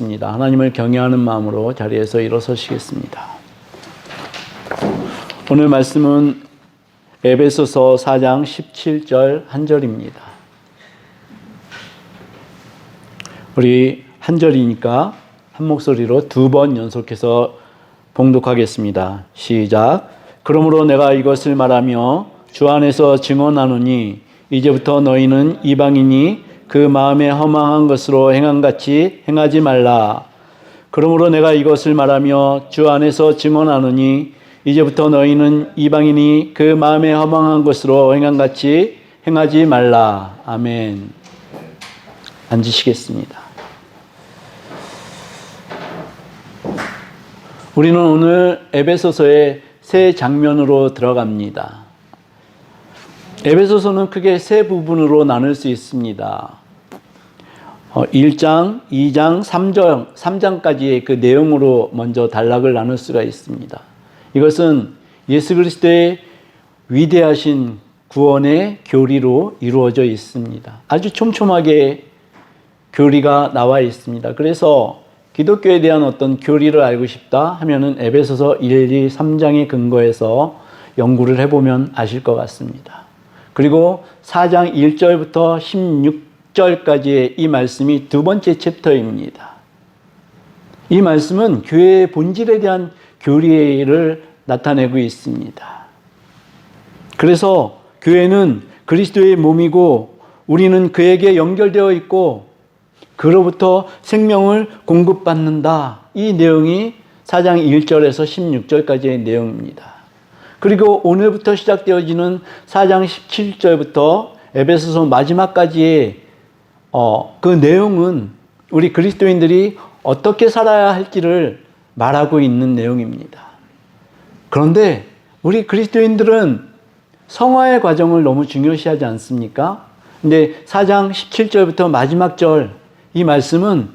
기도하겠습니다. 하나님을 경외하는 마음으로 자리에서 일어서시겠습니다. 오늘 말씀은 에베소서 4장 17절 한 절입니다. 우리 한 절이니까 한 목소리로 두 번 연속해서 봉독하겠습니다. 시작. 그러므로 내가 이것을 말하며 주 안에서 증언하노니 이제부터 너희는 이방인이 그 마음에 허망한 것으로 행함같이 행하지 말라. 그러므로 내가 이것을 말하며 주 안에서 증언하노니 이제부터 너희는 이방인이 그 마음에 허망한 것으로 행함같이 행하지 말라. 아멘. 앉으시겠습니다. 우리는 오늘 에베소서의 세 장면으로 들어갑니다. 에베소서는 크게 세 부분으로 나눌 수 있습니다. 1장, 2장, 3장까지의 그 내용으로 먼저 단락을 나눌 수가 있습니다. 이것은 예수 그리스도의 위대하신 구원의 교리로 이루어져 있습니다. 아주 촘촘하게 교리가 나와 있습니다. 그래서 기독교에 대한 어떤 교리를 알고 싶다 하면은 에베소서 1, 2, 3장의 근거에서 연구를 해보면 아실 것 같습니다. 그리고 4장 1절부터 16절까지의 이 말씀이 두 번째 챕터입니다. 이 말씀은 교회의 본질에 대한 교리를 나타내고 있습니다. 그래서 교회는 그리스도의 몸이고 우리는 그에게 연결되어 있고 그로부터 생명을 공급받는다. 이 내용이 4장 1절에서 16절까지의 내용입니다. 그리고 오늘부터 시작되어지는 4장 17절부터 에베소서 마지막까지의 그 내용은 우리 그리스도인들이 어떻게 살아야 할지를 말하고 있는 내용입니다. 그런데 우리 그리스도인들은 성화의 과정을 너무 중요시하지 않습니까? 근데 4장 17절부터 마지막 절 이 말씀은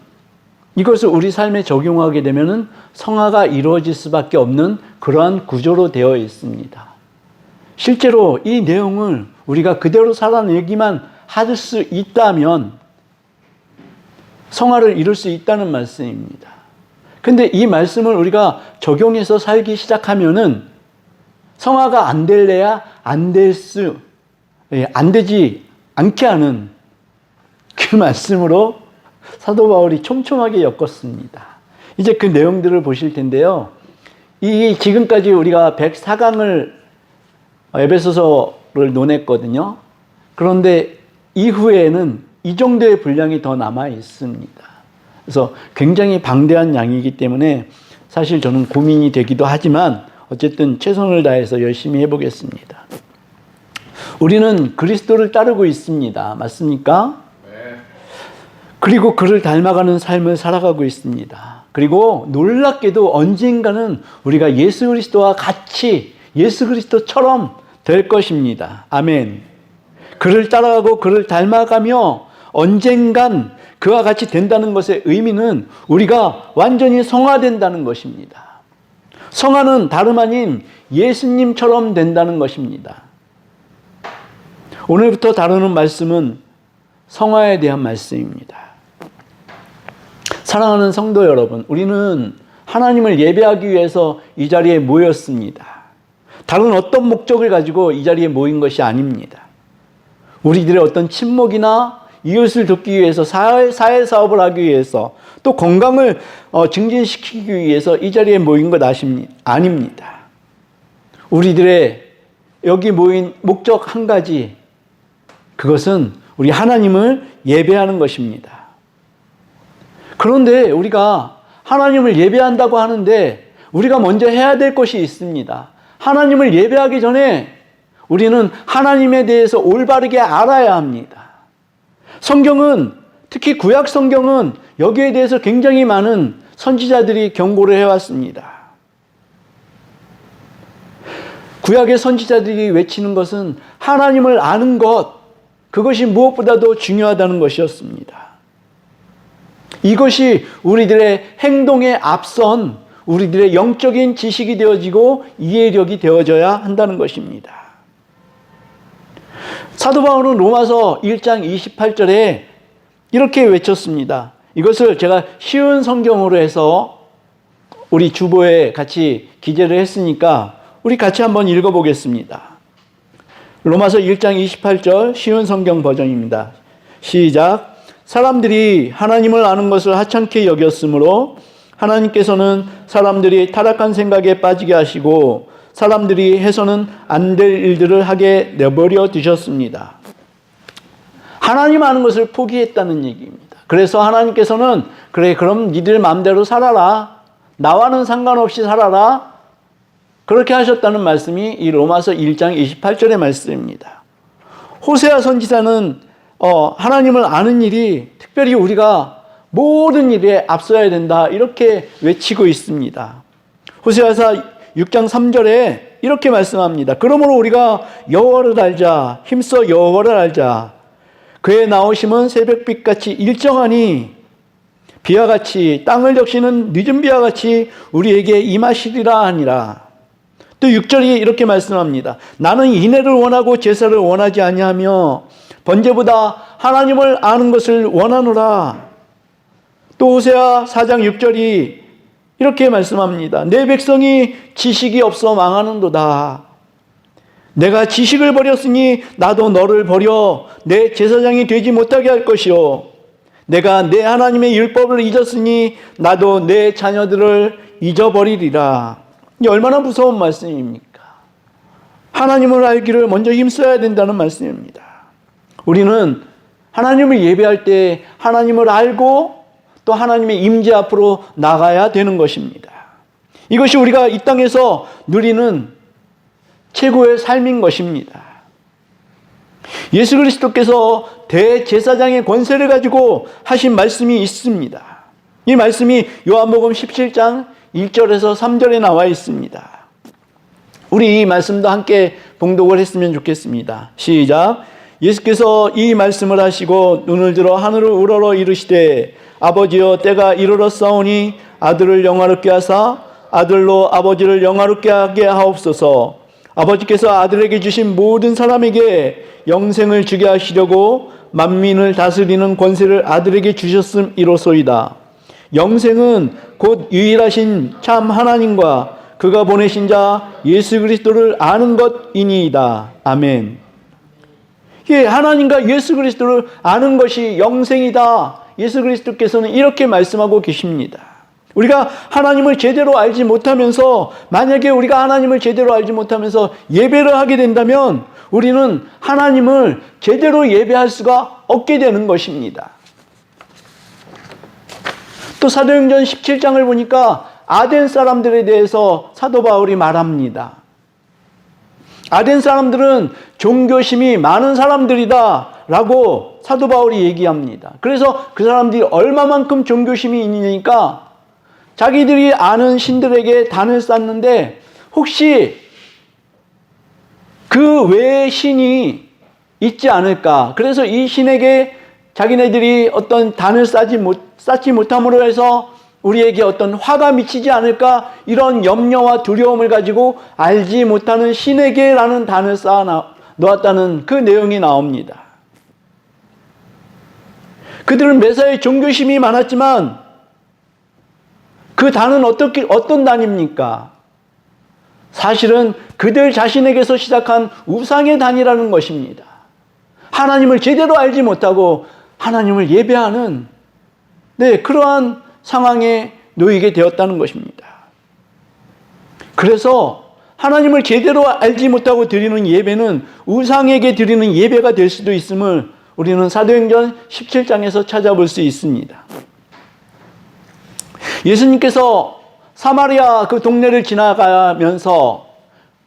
이것을 우리 삶에 적용하게 되면은 성화가 이루어질 수밖에 없는 그러한 구조로 되어 있습니다. 실제로 이 내용을 우리가 그대로 살아내기만 할 수 있다면 성화를 이룰 수 있다는 말씀입니다. 근데 이 말씀을 우리가 적용해서 살기 시작하면은 성화가 안 될래야 안 되지 않게 하는 그 말씀으로 사도 바울이 촘촘하게 엮었습니다. 이제 그 내용들을 보실 텐데요. 지금까지 우리가 104강을 에베소서를 논했거든요. 그런데 이후에는 이 정도의 분량이 더 남아 있습니다. 그래서 굉장히 방대한 양이기 때문에 사실 저는 고민이 되기도 하지만 어쨌든 최선을 다해서 열심히 해보겠습니다. 우리는 그리스도를 따르고 있습니다. 맞습니까? 그리고 그를 닮아가는 삶을 살아가고 있습니다. 그리고 놀랍게도 언젠가는 우리가 예수 그리스도와 같이 예수 그리스도처럼 될 것입니다. 아멘. 그를 따라가고 그를 닮아가며 언젠간 그와 같이 된다는 것의 의미는 우리가 완전히 성화된다는 것입니다. 성화는 다름 아닌 예수님처럼 된다는 것입니다. 오늘부터 다루는 말씀은 성화에 대한 말씀입니다. 사랑하는 성도 여러분, 우리는 하나님을 예배하기 위해서 이 자리에 모였습니다. 다른 어떤 목적을 가지고 이 자리에 모인 것이 아닙니다. 우리들의 어떤 친목이나 이웃을 돕기 위해서 사회 사업을 하기 위해서 또 건강을 증진시키기 위해서 이 자리에 모인 것 아닙니다. 우리들의 여기 모인 목적 한 가지, 그것은 우리 하나님을 예배하는 것입니다. 그런데 우리가 하나님을 예배한다고 하는데 우리가 먼저 해야 될 것이 있습니다. 하나님을 예배하기 전에 우리는 하나님에 대해서 올바르게 알아야 합니다. 성경은, 특히 구약 성경은 여기에 대해서 굉장히 많은 선지자들이 경고를 해왔습니다. 구약의 선지자들이 외치는 것은 하나님을 아는 것, 그것이 무엇보다도 중요하다는 것이었습니다. 이것이 우리들의 행동에 앞선 우리들의 영적인 지식이 되어지고 이해력이 되어져야 한다는 것입니다. 사도 바울은 로마서 1장 28절에 이렇게 외쳤습니다. 이것을 제가 쉬운 성경으로 해서 우리 주보에 같이 기재를 했으니까 우리 같이 한번 읽어보겠습니다. 로마서 1장 28절 쉬운 성경 버전입니다. 시작. 사람들이 하나님을 아는 것을 하찮게 여겼으므로 하나님께서는 사람들이 타락한 생각에 빠지게 하시고 사람들이 해서는 안 될 일들을 하게 내버려 두셨습니다. 하나님 아는 것을 포기했다는 얘기입니다. 그래서 하나님께서는 그래 그럼 니들 마음대로 살아라. 나와는 상관없이 살아라. 그렇게 하셨다는 말씀이 이 로마서 1장 28절의 말씀입니다. 호세아 선지자는 하나님을 아는 일이 특별히 우리가 모든 일에 앞서야 된다 이렇게 외치고 있습니다. 호세아서 6장 3절에 이렇게 말씀합니다. 그러므로 우리가 여호와를 알자. 힘써 여호와를 알자. 그의 나오심은 새벽빛같이 일정하니 비와 같이 땅을 적시는 늦은 비와 같이 우리에게 임하시리라 하니라. 또 6절이 이렇게 말씀합니다. 나는 인애를 원하고 제사를 원하지 아니하며 번제보다 하나님을 아는 것을 원하노라. 또 호세아 4장 6절이 이렇게 말씀합니다. 내 백성이 지식이 없어 망하는도다. 내가 지식을 버렸으니 나도 너를 버려 내 제사장이 되지 못하게 할 것이요. 내가 내 하나님의 율법을 잊었으니 나도 내 자녀들을 잊어버리리라. 이 얼마나 무서운 말씀입니까? 하나님을 알기를 먼저 힘써야 된다는 말씀입니다. 우리는 하나님을 예배할 때 하나님을 알고 또 하나님의 임재 앞으로 나가야 되는 것입니다. 이것이 우리가 이 땅에서 누리는 최고의 삶인 것입니다. 예수 그리스도께서 대제사장의 권세를 가지고 하신 말씀이 있습니다. 이 말씀이 요한복음 17장 1절에서 3절에 나와 있습니다. 우리 이 말씀도 함께 봉독을 했으면 좋겠습니다. 시작. 예수께서 이 말씀을 하시고 눈을 들어 하늘을 우러러 이르시되 아버지여 때가 이르렀사오니 아들을 영화롭게 하사 아들로 아버지를 영화롭게 하게 하옵소서. 아버지께서 아들에게 주신 모든 사람에게 영생을 주게 하시려고 만민을 다스리는 권세를 아들에게 주셨음이로소이다. 영생은 곧 유일하신 참 하나님과 그가 보내신 자 예수 그리스도를 아는 것이니이다. 아멘. 예, 하나님과 예수 그리스도를 아는 것이 영생이다. 예수 그리스도께서는 이렇게 말씀하고 계십니다. 우리가 하나님을 제대로 알지 못하면서 만약에 우리가 하나님을 제대로 알지 못하면서 예배를 하게 된다면 우리는 하나님을 제대로 예배할 수가 없게 되는 것입니다. 또 사도행전 17장을 보니까 아덴 사람들에 대해서 사도 바울이 말합니다. 아덴 사람들은 종교심이 많은 사람들이다 라고 사도 바울이 얘기합니다. 그래서 그 사람들이 얼마만큼 종교심이 있으니까 자기들이 아는 신들에게 단을 쌓는데 혹시 그 외의 신이 있지 않을까. 그래서 이 신에게 자기네들이 어떤 단을 쌓지 못함으로 해서 우리에게 어떤 화가 미치지 않을까. 이런 염려와 두려움을 가지고 알지 못하는 신에게라는 단을 쌓아 놓았다는 그 내용이 나옵니다. 그들은 매사에 종교심이 많았지만 그 단은 어떤 단입니까? 사실은 그들 자신에게서 시작한 우상의 단이라는 것입니다. 하나님을 제대로 알지 못하고 하나님을 예배하는 그러한 상황에 놓이게 되었다는 것입니다. 그래서 하나님을 제대로 알지 못하고 드리는 예배는 우상에게 드리는 예배가 될 수도 있음을 우리는 사도행전 17장에서 찾아볼 수 있습니다. 예수님께서 사마리아 그 동네를 지나가면서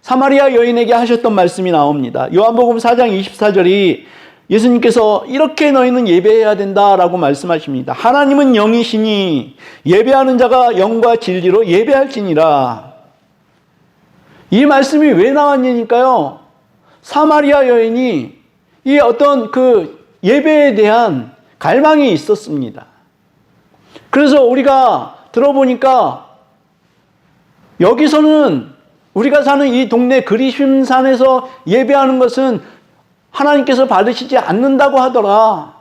사마리아 여인에게 하셨던 말씀이 나옵니다. 요한복음 4장 24절이 예수님께서 이렇게 너희는 예배해야 된다라고 말씀하십니다. 하나님은 영이시니 예배하는 자가 영과 진리로 예배할지니라. 이 말씀이 왜 나왔냐니까요. 사마리아 여인이 이 어떤 그 예배에 대한 갈망이 있었습니다. 그래서 우리가 들어보니까 여기서는 우리가 사는 이 동네 그리심산에서 예배하는 것은 하나님께서 받으시지 않는다고 하더라.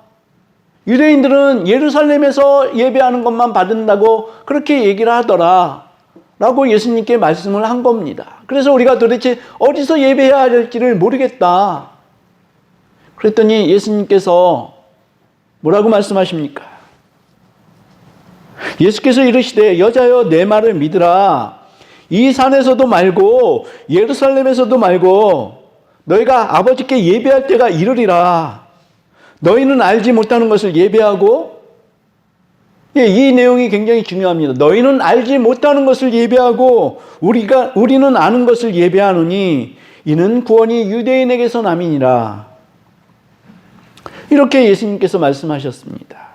유대인들은 예루살렘에서 예배하는 것만 받는다고 그렇게 얘기를 하더라 라고 예수님께 말씀을 한 겁니다. 그래서 우리가 도대체 어디서 예배해야 할지를 모르겠다. 그랬더니 예수님께서 뭐라고 말씀하십니까? 예수께서 이르시되 여자여 내 말을 믿으라. 이 산에서도 말고 예루살렘에서도 말고 너희가 아버지께 예배할 때가 이르리라. 너희는 알지 못하는 것을 예배하고, 이 내용이 굉장히 중요합니다. 너희는 알지 못하는 것을 예배하고 우리는 아는 것을 예배하노니 이는 구원이 유대인에게서 남이니라. 이렇게 예수님께서 말씀하셨습니다.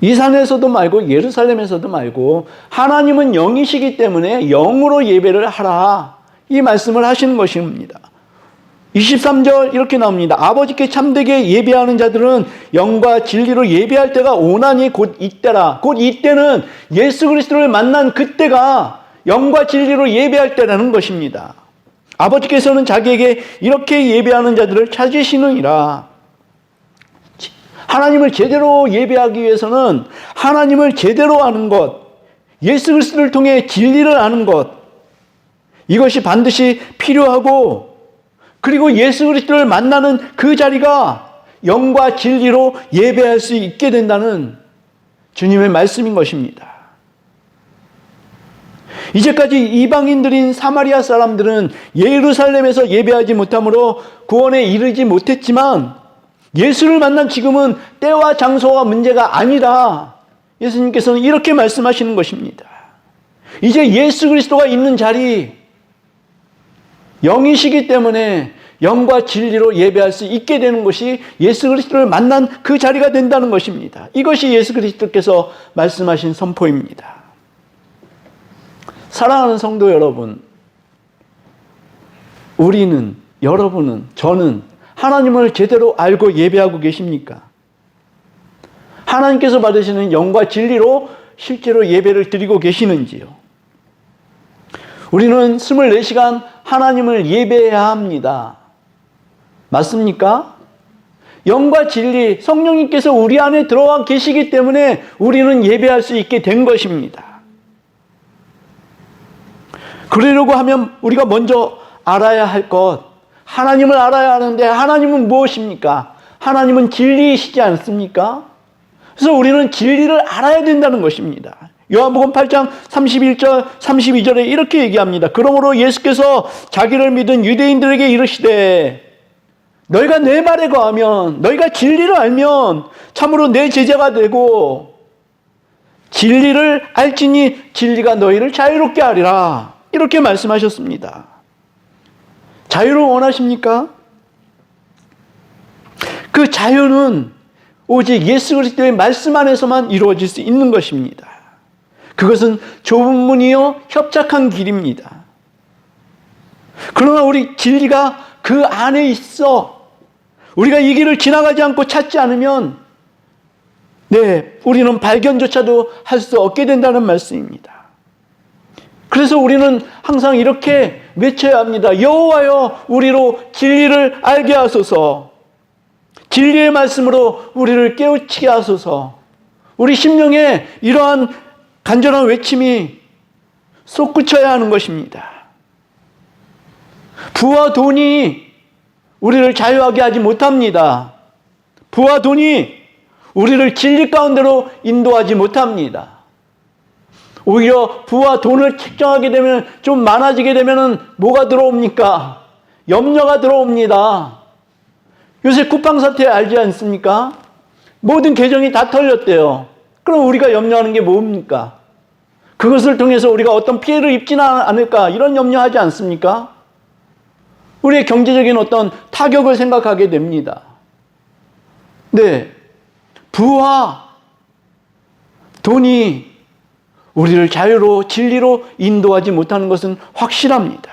이 산에서도 말고 예루살렘에서도 말고 하나님은 영이시기 때문에 영으로 예배를 하라. 이 말씀을 하시는 것입니다. 23절 이렇게 나옵니다. 아버지께 참되게 예배하는 자들은 영과 진리로 예배할 때가 오나니 곧 이때라. 곧 이때는 예수 그리스도를 만난 그때가 영과 진리로 예배할 때라는 것입니다. 아버지께서는 자기에게 이렇게 예배하는 자들을 찾으시느니라. 하나님을 제대로 예배하기 위해서는 하나님을 제대로 아는 것, 예수 그리스도를 통해 진리를 아는 것, 이것이 반드시 필요하고, 그리고 예수 그리스도를 만나는 그 자리가 영과 진리로 예배할 수 있게 된다는 주님의 말씀인 것입니다. 이제까지 이방인들인 사마리아 사람들은 예루살렘에서 예배하지 못함으로 구원에 이르지 못했지만 예수를 만난 지금은 때와 장소와 문제가 아니라 예수님께서는 이렇게 말씀하시는 것입니다. 이제 예수 그리스도가 있는 자리, 영이시기 때문에 영과 진리로 예배할 수 있게 되는 것이 예수 그리스도를 만난 그 자리가 된다는 것입니다. 이것이 예수 그리스도께서 말씀하신 선포입니다. 사랑하는 성도 여러분, 우리는, 여러분은, 저는 하나님을 제대로 알고 예배하고 계십니까? 하나님께서 받으시는 영과 진리로 실제로 예배를 드리고 계시는지요? 우리는 24시간 하나님을 예배해야 합니다. 맞습니까? 영과 진리, 성령님께서 우리 안에 들어와 계시기 때문에 우리는 예배할 수 있게 된 것입니다. 그러려고 하면 우리가 먼저 알아야 할 것, 하나님을 알아야 하는데 하나님은 무엇입니까? 하나님은 진리이시지 않습니까? 그래서 우리는 진리를 알아야 된다는 것입니다. 요한복음 8장 31절 32절에 이렇게 얘기합니다. 그러므로 예수께서 자기를 믿은 유대인들에게 이르시되 너희가 내 말에 거하면, 너희가 진리를 알면 참으로 내 제자가 되고 진리를 알지니 진리가 너희를 자유롭게 하리라. 이렇게 말씀하셨습니다. 자유를 원하십니까? 그 자유는 오직 예수 그리스도의 말씀 안에서만 이루어질 수 있는 것입니다. 그것은 좁은 문이요 협착한 길입니다. 그러나 우리 진리가 그 안에 있어 우리가 이 길을 지나가지 않고 찾지 않으면 우리는 발견조차도 할 수 없게 된다는 말씀입니다. 그래서 우리는 항상 이렇게 외쳐야 합니다. 여호와여 우리로 진리를 알게 하소서. 진리의 말씀으로 우리를 깨우치게 하소서. 우리 심령에 이러한 간절한 외침이 솟구쳐야 하는 것입니다. 부와 돈이 우리를 자유하게 하지 못합니다. 부와 돈이 우리를 진리 가운데로 인도하지 못합니다. 오히려 부와 돈을 책정하게 되면, 좀 많아지게 되면 뭐가 들어옵니까? 염려가 들어옵니다. 요새 쿠팡 사태 알지 않습니까? 모든 계정이 다 털렸대요. 그럼 우리가 염려하는 게 뭡니까? 그것을 통해서 우리가 어떤 피해를 입지는 않을까, 이런 염려하지 않습니까? 우리의 경제적인 어떤 타격을 생각하게 됩니다. 부와 돈이 우리를 자유로 진리로 인도하지 못하는 것은 확실합니다.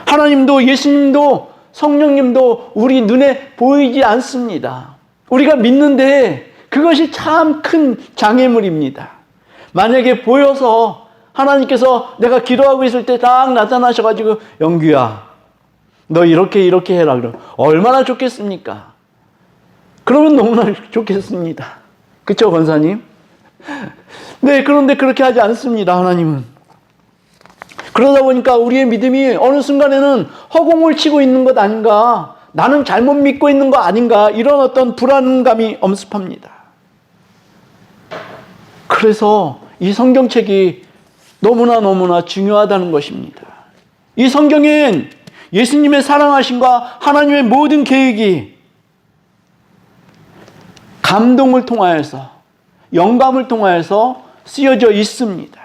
하나님도 예수님도 성령님도 우리 눈에 보이지 않습니다. 우리가 믿는데 그것이 참 큰 장애물입니다. 만약에 보여서 하나님께서 내가 기도하고 있을 때 딱 나타나셔가지고 영규야 너 이렇게 해라 그러면 얼마나 좋겠습니까? 그러면 너무나 좋겠습니다. 그쵸, 권사님? 네, 그런데 그렇게 하지 않습니다, 하나님은. 그러다 보니까 우리의 믿음이 어느 순간에는 허공을 치고 있는 것 아닌가, 나는 잘못 믿고 있는 거 아닌가, 이런 어떤 불안감이 엄습합니다. 그래서 이 성경책이 너무나 중요하다는 것입니다. 이 성경엔 예수님의 사랑하심과 하나님의 모든 계획이 감동을 통하여서, 영감을 통하여서 쓰여져 있습니다.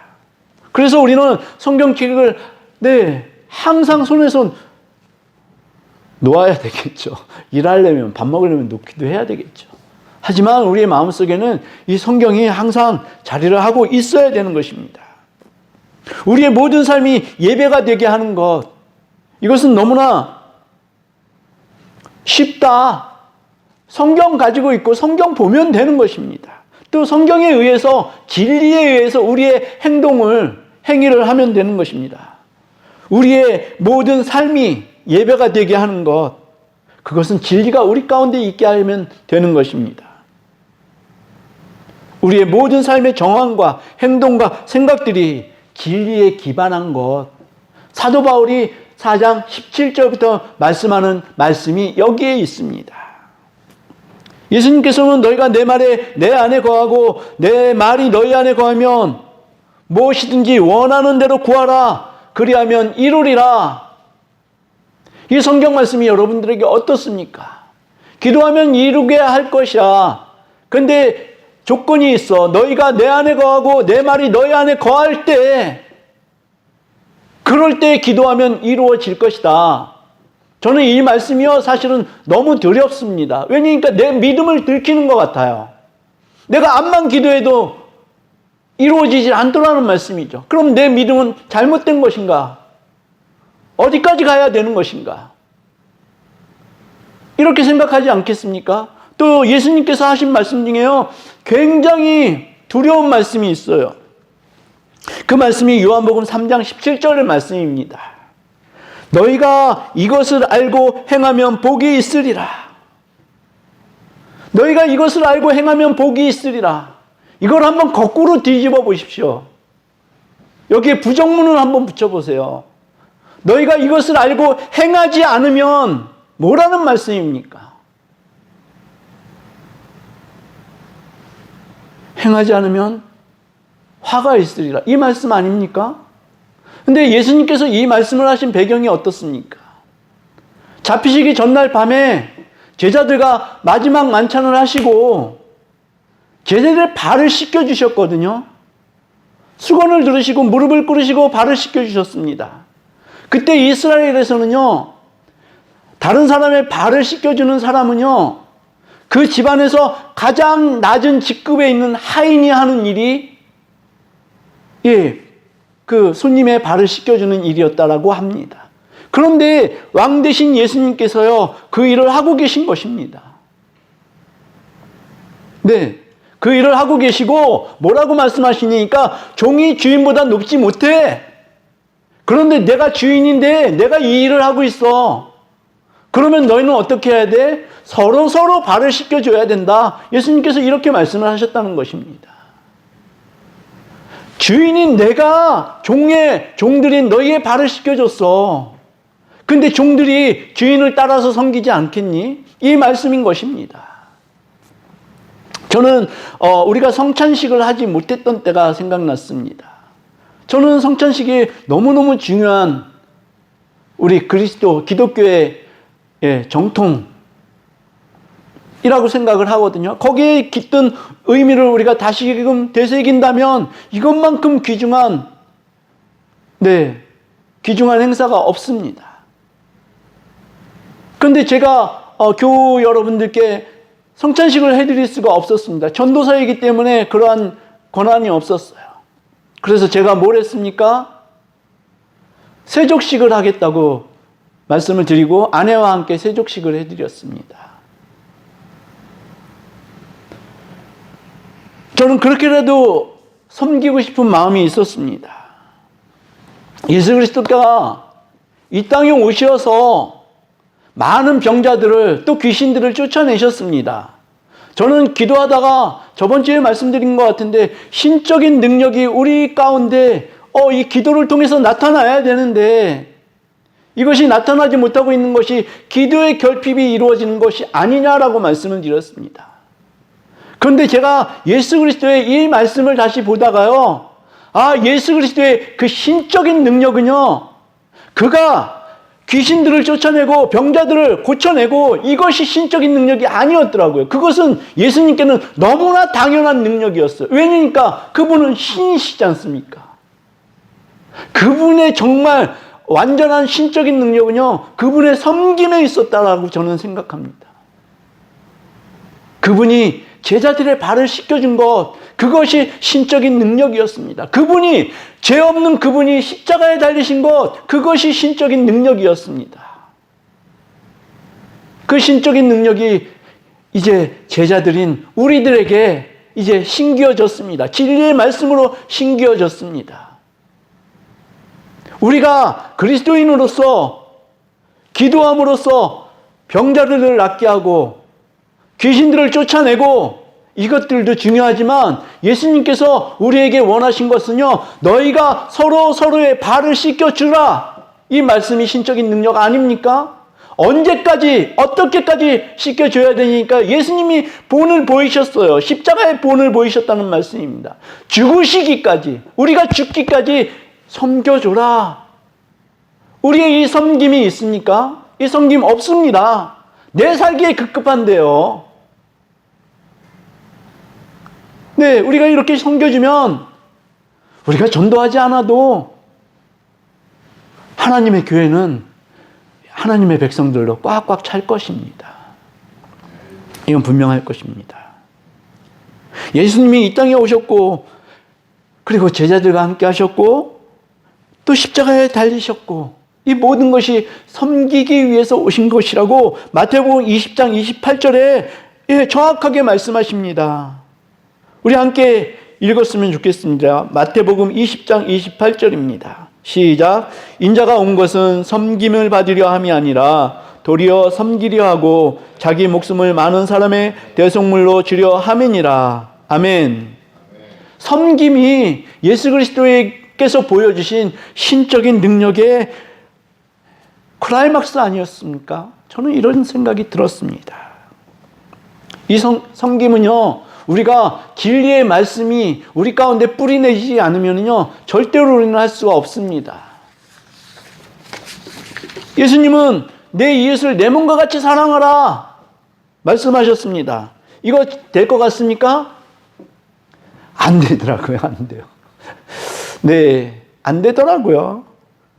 그래서 우리는 성경책을 항상 손에서 놓아야 되겠죠. 일하려면, 밥 먹으려면 놓기도 해야 되겠죠. 하지만 우리의 마음속에는 이 성경이 항상 자리를 하고 있어야 되는 것입니다. 우리의 모든 삶이 예배가 되게 하는 것, 이것은 너무나 쉽다. 성경 가지고 있고 성경 보면 되는 것입니다. 또 성경에 의해서, 진리에 의해서 우리의 행위를 하면 되는 것입니다. 우리의 모든 삶이 예배가 되게 하는 것, 그것은 진리가 우리 가운데 있게 하면 되는 것입니다. 우리의 모든 삶의 정황과 행동과 생각들이 진리에 기반한 것, 사도 바울이 4장 17절부터 말씀하는 말씀이 여기에 있습니다. 예수님께서는 너희가 내 말에 내 안에 거하고 내 말이 너희 안에 거하면 무엇이든지 원하는 대로 구하라, 그리하면 이루리라. 이 성경 말씀이 여러분들에게 어떻습니까? 기도하면 이루게 할 것이야. 근데 조건이 있어. 너희가 내 안에 거하고 내 말이 너희 안에 거할 때, 그럴 때 기도하면 이루어질 것이다. 저는 이 말씀이요, 사실은 너무 두렵습니다. 왜냐니까 내 믿음을 들키는 것 같아요. 내가 암만 기도해도 이루어지지 않더라는 말씀이죠. 그럼 내 믿음은 잘못된 것인가? 어디까지 가야 되는 것인가? 이렇게 생각하지 않겠습니까? 또 예수님께서 하신 말씀 중에요, 굉장히 두려운 말씀이 있어요. 그 말씀이 요한복음 3장 17절의 말씀입니다. 너희가 이것을 알고 행하면 복이 있으리라. 너희가 이것을 알고 행하면 복이 있으리라. 이걸 한번 거꾸로 뒤집어 보십시오. 여기에 부정문을 한번 붙여보세요. 너희가 이것을 알고 행하지 않으면 뭐라는 말씀입니까? 행하지 않으면 화가 있으리라. 이 말씀 아닙니까? 근데 예수님께서 이 말씀을 하신 배경이 어떻습니까? 잡히시기 전날 밤에 제자들과 마지막 만찬을 하시고 제자들의 발을 씻겨주셨거든요. 수건을 들으시고 무릎을 꿇으시고 발을 씻겨주셨습니다. 그때 이스라엘에서는요, 다른 사람의 발을 씻겨주는 사람은요, 그 집안에서 가장 낮은 직급에 있는 하인이 하는 일이 그 손님의 발을 씻겨주는 일이었다라고 합니다. 그런데 왕 대신 예수님께서요, 그 일을 하고 계신 것입니다. 네, 그 일을 하고 계시고 뭐라고 말씀하시니까 종이 주인보다 높지 못해. 그런데 내가 주인인데 내가 이 일을 하고 있어. 그러면 너희는 어떻게 해야 돼? 서로 발을 씻겨줘야 된다. 예수님께서 이렇게 말씀을 하셨다는 것입니다. 주인인 내가 종들인 너희의 발을 씻겨줬어. 근데 종들이 주인을 따라서 섬기지 않겠니? 이 말씀인 것입니다. 저는 우리가 성찬식을 하지 못했던 때가 생각났습니다. 저는 성찬식이 너무너무 중요한 우리 기독교의 정통이라고 생각을 하거든요. 거기에 깃든 의미를 우리가 다시금 되새긴다면 이것만큼 귀중한 행사가 없습니다. 그런데 제가 교우 여러분들께 성찬식을 해드릴 수가 없었습니다. 전도사이기 때문에 그러한 권한이 없었어요. 그래서 제가 뭘 했습니까? 세족식을 하겠다고 말씀을 드리고 아내와 함께 세족식을 해드렸습니다. 저는 그렇게라도 섬기고 싶은 마음이 있었습니다. 예수 그리스도가 이 땅에 오셔서 많은 병자들을 또 귀신들을 쫓아내셨습니다. 저는 기도하다가 저번 주에 말씀드린 것 같은데 신적인 능력이 우리 가운데 이 기도를 통해서 나타나야 되는데 이것이 나타나지 못하고 있는 것이 기도의 결핍이 이루어지는 것이 아니냐라고 말씀을 드렸습니다. 그런데 제가 예수 그리스도의 이 말씀을 다시 보다가요, 예수 그리스도의 그 신적인 능력은요, 그가 귀신들을 쫓아내고 병자들을 고쳐내고 이것이 신적인 능력이 아니었더라고요. 그것은 예수님께는 너무나 당연한 능력이었어요. 왜냐니까 그분은 신이시지 않습니까? 그분의 정말 완전한 신적인 능력은요, 그분의 섬김에 있었다라고 저는 생각합니다. 그분이 제자들의 발을 씻겨준 것, 그것이 신적인 능력이었습니다. 그분이, 죄 없는 그분이 십자가에 달리신 것, 그것이 신적인 능력이었습니다. 그 신적인 능력이 이제 제자들인 우리들에게 이제 신기어졌습니다. 진리의 말씀으로 신기어졌습니다. 우리가 그리스도인으로서 기도함으로써 병자들을 낫게 하고 귀신들을 쫓아내고 이것들도 중요하지만 예수님께서 우리에게 원하신 것은요, 너희가 서로의 발을 씻겨주라. 이 말씀이 신적인 능력 아닙니까? 언제까지, 어떻게까지 씻겨줘야 되니까 예수님이 본을 보이셨어요. 십자가의 본을 보이셨다는 말씀입니다. 죽으시기까지, 우리가 죽기까지 섬겨줘라. 우리의 이 섬김이 있습니까? 이 섬김 없습니다. 내 살기에 급급한데요. 네, 우리가 이렇게 섬겨주면 우리가 전도하지 않아도 하나님의 교회는 하나님의 백성들로 꽉꽉 찰 것입니다. 이건 분명할 것입니다. 예수님이 이 땅에 오셨고 그리고 제자들과 함께 하셨고 또 십자가에 달리셨고 이 모든 것이 섬기기 위해서 오신 것이라고 마태복음 20장 28절에 정확하게 말씀하십니다. 우리 함께 읽었으면 좋겠습니다. 마태복음 20장 28절입니다. 시작. 인자가 온 것은 섬김을 받으려 함이 아니라 도리어 섬기려 하고 자기 목숨을 많은 사람의 대속물로 주려 함이니라. 아멘. 섬김이 예수 그리스도께서 보여주신 신적인 능력의 클라이막스 아니었습니까? 저는 이런 생각이 들었습니다. 이 섬김은요, 우리가 진리의 말씀이 우리 가운데 뿌리내지 않으면요, 절대로 우리는 할 수가 없습니다. 예수님은 내 이웃을 내 몸과 같이 사랑하라 말씀하셨습니다. 이거 될 것 같습니까? 안 되더라고요. 안 돼요. 네, 안 되더라고요.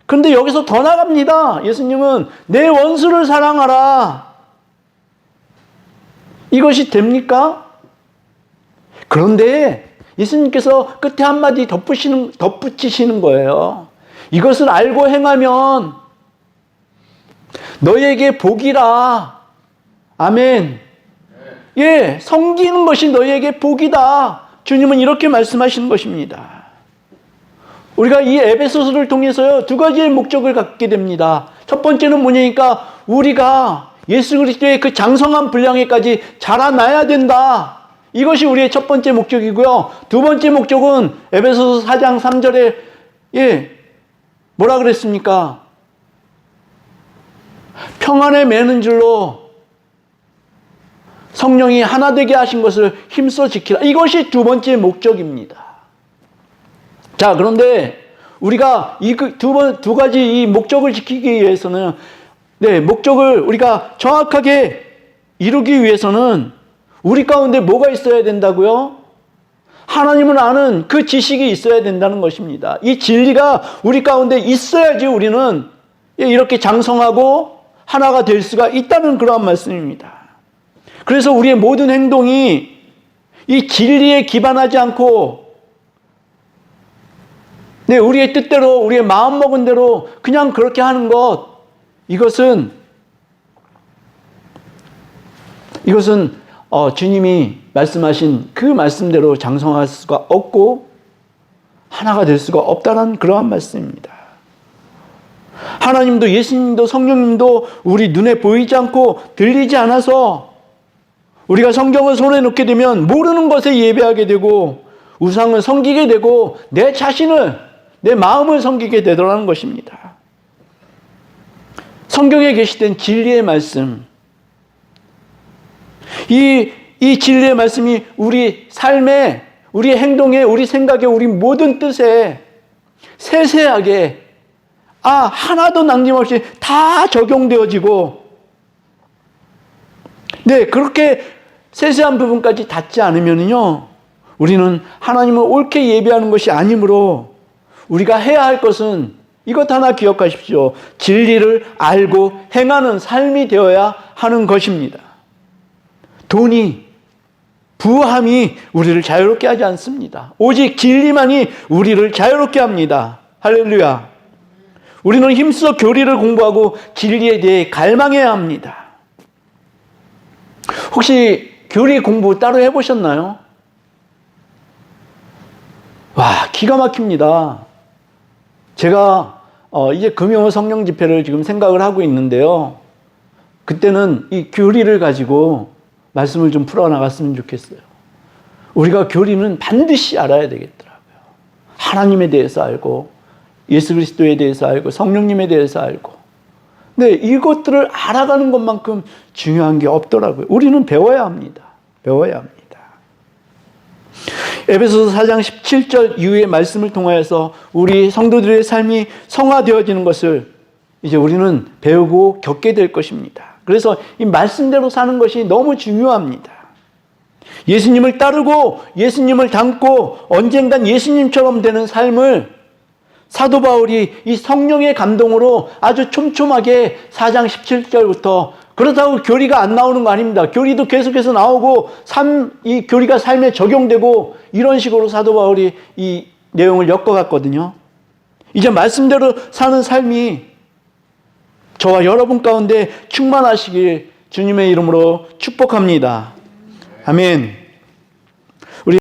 그런데 여기서 더 나갑니다. 예수님은 내 원수를 사랑하라. 이것이 됩니까? 그런데 예수님께서 끝에 한마디 덧붙이시는 거예요. 이것을 알고 행하면 너희에게 복이라. 아멘. 예, 섬기는 것이 너희에게 복이다. 주님은 이렇게 말씀하시는 것입니다. 우리가 이 에베소서를 통해서요, 두 가지의 목적을 갖게 됩니다. 첫 번째는 뭐냐니까 우리가 예수 그리스도의 그 장성한 분량에까지 자라나야 된다. 이것이 우리의 첫 번째 목적이고요. 두 번째 목적은 에베소서 4장 3절에 뭐라 그랬습니까? 평안에 매는 줄로 성령이 하나 되게 하신 것을 힘써 지키라. 이것이 두 번째 목적입니다. 자, 그런데 우리가 이 두 가지 이 목적을 지키기 위해서는, 목적을 우리가 정확하게 이루기 위해서는 우리 가운데 뭐가 있어야 된다고요? 하나님을 아는 그 지식이 있어야 된다는 것입니다. 이 진리가 우리 가운데 있어야지 우리는 이렇게 장성하고 하나가 될 수가 있다는 그러한 말씀입니다. 그래서 우리의 모든 행동이 이 진리에 기반하지 않고 우리의 뜻대로, 우리의 마음먹은 대로 그냥 그렇게 하는 것, 이것은 주님이 말씀하신 그 말씀대로 장성할 수가 없고 하나가 될 수가 없다는 그러한 말씀입니다. 하나님도 예수님도 성령님도 우리 눈에 보이지 않고 들리지 않아서 우리가 성경을 손에 놓게 되면 모르는 것에 예배하게 되고 우상을 섬기게 되고 내 자신을, 내 마음을 섬기게 되더라는 것입니다. 성경에 계시된 진리의 말씀, 이 진리의 말씀이 우리 삶에, 우리 행동에, 우리 생각에, 우리 모든 뜻에 세세하게 하나도 남김없이 다 적용되어지고, 네, 그렇게 세세한 부분까지 닿지 않으면요, 우리는 하나님을 옳게 예배하는 것이 아니므로 우리가 해야 할 것은 이것 하나 기억하십시오. 진리를 알고 행하는 삶이 되어야 하는 것입니다. 돈이, 부함이 우리를 자유롭게 하지 않습니다. 오직 진리만이 우리를 자유롭게 합니다. 할렐루야. 우리는 힘써 교리를 공부하고 진리에 대해 갈망해야 합니다. 혹시 교리 공부 따로 해보셨나요? 와, 기가 막힙니다. 제가 이제 금요 성령 집회를 지금 생각을 하고 있는데요. 그때는 이 교리를 가지고 말씀을 좀 풀어나갔으면 좋겠어요. 우리가 교리는 반드시 알아야 되겠더라고요. 하나님에 대해서 알고, 예수 그리스도에 대해서 알고, 성령님에 대해서 알고. 근데 이것들을 알아가는 것만큼 중요한 게 없더라고요. 우리는 배워야 합니다. 배워야 합니다. 에베소서 4장 17절 이후의 말씀을 통하여서 우리 성도들의 삶이 성화되어지는 것을 이제 우리는 배우고 겪게 될 것입니다. 그래서 이 말씀대로 사는 것이 너무 중요합니다. 예수님을 따르고 예수님을 닮고 언젠간 예수님처럼 되는 삶을 사도 바울이 이 성령의 감동으로 아주 촘촘하게 4장 17절부터, 그렇다고 교리가 안 나오는 거 아닙니다. 교리도 계속해서 나오고 이 교리가 삶에 적용되고 이런 식으로 사도 바울이 이 내용을 엮어갔거든요. 이제 말씀대로 사는 삶이 저와 여러분 가운데 충만하시길 주님의 이름으로 축복합니다. 아멘.